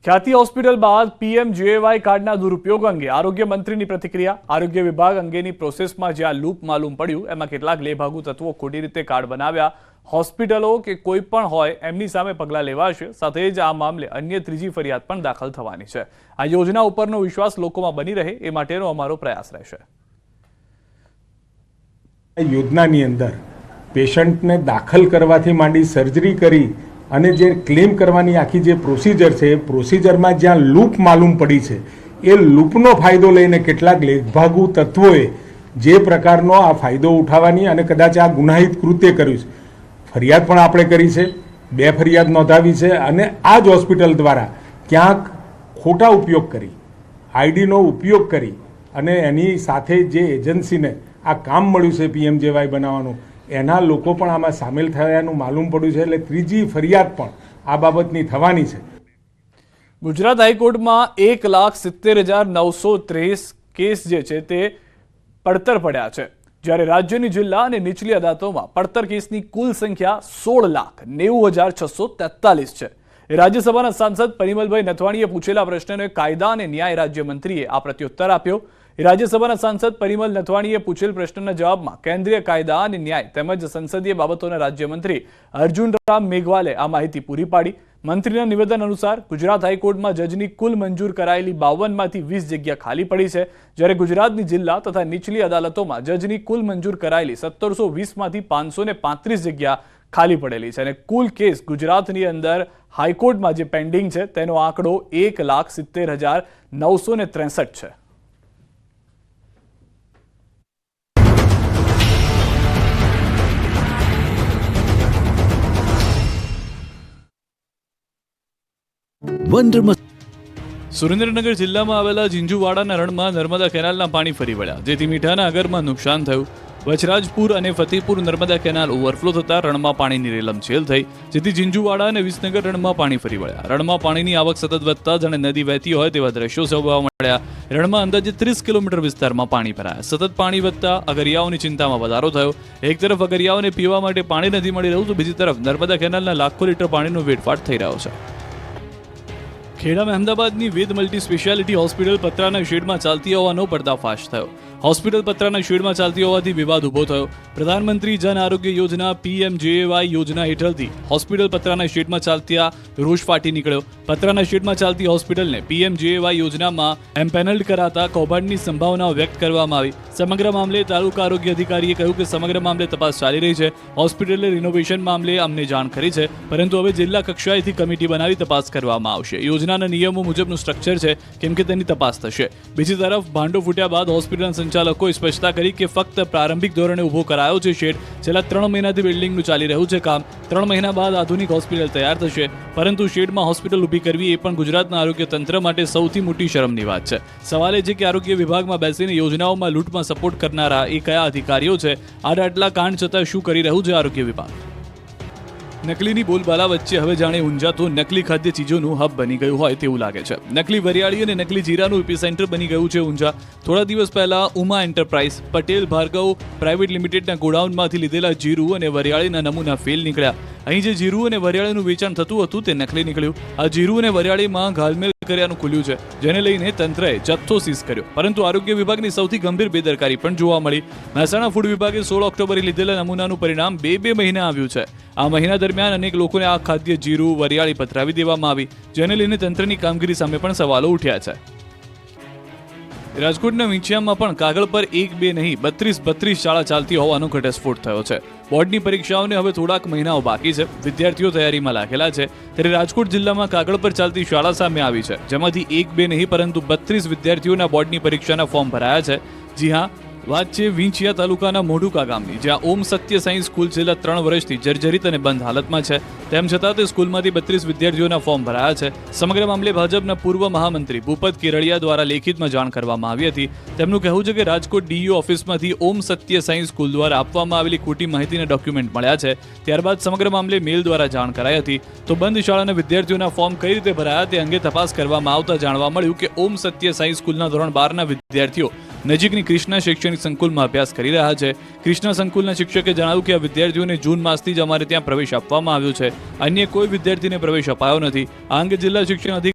ખ્યાતિ હોસ્પિટલ બાદ પીએમજેએવાય કાર્ડના દુરુપયોગ અંગે આરોગ્ય મંત્રીની પ્રતિક્રિયા। આરોગ્ય વિભાગ અંગેની પ્રોસેસમાં જ્યાં લૂપ માલુમ પડ્યું એમાં કેટલાક લેભાગુ તત્વો ખોટી રીતે કાર્ડ બનાવ્યા। હોસ્પિટલો કે કોઈ પણ હોય એમની સામે પગલાં લેવાશે। સાથે જ આ મામલે અન્ય ત્રીજી ફરિયાદ પણ દાખલ થવાની છે। આ યોજના ઉપરનો વિશ્વાસ લોકોમાં બની રહે એ માટેનો અમારો પ્રયાસ રહેશે। યોજનાની અંદર પેશન્ટને દાખલ કરવાથી માંડી સર્જરી કરી અને જે ક્લેમ કરવાની આખી જે પ્રોસિજર છે એ પ્રોસિજરમાં જ્યાં લૂપ માલુમ પડી છે એ લૂપનો ફાયદો લઈને કેટલાક લેભાગુ તત્વોએ જે પ્રકારનો આ ફાયદો ઉઠાવવાની અને કદાચ આ ગુનાહિત કૃત્ય કર્યું છે। ફરિયાદ પણ આપણે કરી છે, 2 ફરિયાદ નોંધાવી છે અને આ જ હોસ્પિટલ દ્વારા ક્યાંક ખોટા ઉપયોગ કરી, આઈડીનો ઉપયોગ કરી અને એની સાથે જે એજન્સીને આ કામ મળ્યું છે પીએમજેવાય બનાવવાનું એના લોકો પણ આમાં સામેલ થયાનું માલુમ પડ્યું છે। એટલે ત્રીજી ફરિયાદ પણ આ બાબતની થવાની છે। ગુજરાત હાઈકોર્ટમાં 1,70,923 કેસ જે છે તે પડતર પડ્યા છે, જ્યારે રાજ્યની જિલ્લા અને નીચલી અદાલતોમાં પડતર કેસની કુલ સંખ્યા 16,90,643 છે। રાજ્યસભાના સાંસદ પરિમલભાઈ નથવાણીએ પૂછેલા પ્રશ્નને કાયદા અને ન્યાય રાજ્યમંત્રીએ આ પ્રત્યુત્તર આપ્યો। રાજ્યસભાના સાંસદ પરિમલ નથવાણીએ પૂછેલ પ્રશ્નના જવાબમાં કેન્દ્રીય કાયદા અને ન્યાય તેમજ સંસદીય બાબતોના રાજ્યમંત્રી અર્જુન રામ મેઘવાલે આ માહિતી પૂરી પાડી। મંત્રીના નિવેદન અનુસાર ગુજરાત હાઈકોર્ટમાં જજની કુલ મંજૂર કરાયેલી 52માંથી 20 જગ્યા ખાલી પડી છે, જ્યારે ગુજરાતની જિલ્લા તથા નીચલી અદાલતોમાં જજની કુલ મંજૂર કરાયેલી 1720માંથી 535 જગ્યા ખાલી પડેલી છે અને કુલ કેસ ગુજરાતની અંદર હાઈકોર્ટમાં જે પેન્ડિંગ છે તેનો આંકડો 1,70,963 છે। સુરેન્દ્રનગર જિલ્લામાં આવેલા ઝીંઝુવાડાના રણમાં નર્મદા કેનાલના પાણી ફરી વળ્યા, જેથી મીઠાના આગરમાં નુકસાન થયું। વચરાજપુર અને ફતેપુર નર્મદા કેનાલ ઓવરફ્લો થતા રણમાં પાણીની રેલમછેલ થઈ, જેથી ઝીંઝુવાડા અને વિસનગર રણમાં પાણી ફરી વળ્યા। રણમાં પાણીની આવક સતત વધતા જાણે નદી વહેતી હોય તેવા દ્રશ્યો જોવા મળ્યા। રણમાં અંદાજે 30 કિલોમીટર વિસ્તારમાં પાણી ભરાયા। સતત પાણી વધતા અગરિયાઓની ચિંતામાં વધારો થયો। એક તરફ અગરિયાઓને પીવા માટે પાણી નથી મળી રહ્યું તો બીજી તરફ નર્મદા કેનાલના લાખો લીટર પાણીનો વેડફાટ થઈ રહ્યો છે। ખેડામાં અમદાવાદની વેદ મલ્ટી સ્પેશિયાલિટી હોસ્પિટલ પતરાના શેડમાં ચાલતી હોવાનો પર્દાફાશ થયો। હોસ્પિટલ પતરાના શેડમાં ચાલતી હોવાથી વિવાદ ઉભો થયો। પ્રધાનમંત્રી જન આરોગ્ય યોજના પીએમજેએવાય યોજના હેઠળથી હોસ્પિટલ પતરાના શેડમાં ચાલતા રોષ ફાટી નીકળ્યો। પતરાના શેડમાં ચાલતી હોસ્પિટલને પીએમજેએવાય યોજનામાં એમ્પેનલ્ડ કરાતા કૌભાંડની સંભાવનાઓ વ્યક્ત કરવામાં આવી। સમગ્ર મામલે તાલુકા આરોગ્ય અધિકારીએ કહ્યું કે સમગ્ર મામલે તપાસ ચાલી રહી છે। હોસ્પિટલે રિનોવેશન મામલે અમને જાણ કરી છે, પરંતુ હવે જિલ્લા કક્ષાએથી કમિટી બનાવી તપાસ કરવામાં આવશે। યોજનાના નિયમો મુજબનું સ્ટ્રક્ચર છે, કેમ કે તેની તપાસ થશે। બીજી તરફ ભાંડો ફૂટ્યા બાદ હોસ્પિટલના સંચાલકોએ સ્પષ્ટતા કરી કે ફક્ત પ્રારંભિક ધોરણે ઉભો કરાયો છે શેડ। છેલ્લા 3 મહિનાથી બિલ્ડિંગનું ચાલી રહ્યું છે કામ। 3 મહિના બાદ આધુનિક હોસ્પિટલ તૈયાર થશે, પરંતુ શેડમાં હોસ્પિટલ ઊભી કરવી એ પણ ગુજરાતના આરોગ્ય તંત્ર માટે સૌથી મોટી શરમની વાત છે। સવાલ એ છે કે આરોગ્ય વિભાગમાં બેસીને યોજનાઓમાં લૂંટમાં સપોર્ટ કરનારા એ કયા અધિકારીઓ છે? આટલા કાંડ છતાં શું કરી રહ્યું છે આરોગ્ય વિભાગ? નકલીની બોલબાલા વચ્ચે હવે જાણે ઊંઝા નકલી ખાદ્ય ચીજોનું હબ બની ગયું હોય તેવું લાગે છે। નકલી વરિયાળી અને નકલી જીરાનું એપિસેન્ટર બની ગયું છે ઊંઝા। થોડા દિવસ પહેલા ઉમા એન્ટરપ્રાઇઝ પટેલ ભાર્ગવ પ્રાઇવેટ લિમિટેડના ગોડાઉનમાંથી લીધેલા જીરું અને વરિયાળીના નમૂના ફેલ નીકળ્યા। અહીં જે જીરું અને વરિયાળીનું વેચાણ થતું હતું તે નકલી નીકળ્યું। આ જીરું અને વરિયાળીમાં ઘાલમેલ કર્યાનું ખુલ્યું છે, જેને લઈને તંત્રએ જથ્થો સીઝ કર્યો, પરંતુ આરોગ્ય વિભાગની સૌથી ગંભીર બેદરકારી પણ જોવા મળી। મહેસાણા ફૂડ વિભાગે 16 ઓક્ટોબરે લીધેલા નમૂનાનું પરિણામ 2 મહિના આવ્યું છે। આ મહિના દરમિયાન અનેક લોકોને આ ખાદ્ય જીરું વરિયાળી પધરાવી દેવામાં આવી, જેને લઈને તંત્રની કામગીરી સામે પણ સવાલો ઉઠ્યા છે। રાજકોટના વિંછિયામાં પણ કાગળ પર 1, 2 નહીં 32 શાળા ચાલતી હોવાનો ઘટસ્ફોટ થયો છે। બોર્ડની પરીક્ષાઓને હવે થોડાક મહિનાઓ બાકી છે, વિદ્યાર્થીઓ તૈયારીમાં લાગેલા છે, ત્યારે રાજકોટ જિલ્લામાં કાગળ પર ચાલતી શાળા સામે આવી છે, જેમાંથી 1, 2 નહીં પરંતુ 32 વિદ્યાર્થીઓના બોર્ડની પરીક્ષાના ફોર્મ ભરાયા છે। જી હા, વાત છે વિંછિયા તાલુકાના મોઢુકા ગામની, જ્યાં ઓમ સત્ય સાયન્સ સ્કૂલ છેલ્લા 3 વર્ષથી જર્જરિત અને બંધ હાલતમાં છે। તેમ છતાં તે સ્કૂલમાંથી 32 વિદ્યાર્થીઓના ફોર્મ ભરાયા છે। સમગ્ર મામલે ભાજપના પૂર્વ મહામંત્રી ભૂપત કેરળિયા દ્વારા લેખિતમાં જાણ કરવામાં આવી હતી। તેમનું કહેવું છે કે રાજકોટ ડીયુ ઓફિસમાંથી ઓમ સત્ય સાયન્સ સ્કૂલ દ્વારા આપવામાં આવેલી ખોટી માહિતીના ડોક્યુમેન્ટ મળ્યા છે। ત્યારબાદ સમગ્ર મામલે મેલ દ્વારા જાણ કરાઈ હતી, તો બંધ શાળાના વિદ્યાર્થીઓના ફોર્મ કઈ રીતે ભરાયા તે અંગે તપાસ કરવામાં આવતા જાણવા મળ્યું કે ઓમ સત્ય સાયન્સ સ્કૂલના ધોરણ 12ના વિદ્યાર્થીઓ નજીકની કૃષ્ણા શૈક્ષણિક સંકુલમાં અભ્યાસ કરી રહ્યા છે। કૃષ્ણા સંકુલના શિક્ષકે જણાવ્યું કે આ વિદ્યાર્થીઓને જૂન માસથી જ અમારે ત્યાં પ્રવેશ આપવામાં આવ્યો છે, અન્ય કોઈ વિદ્યાર્થીને પ્રવેશ અપાયો નથી। આ અંગે જિલ્લા શિક્ષણ અધિકારી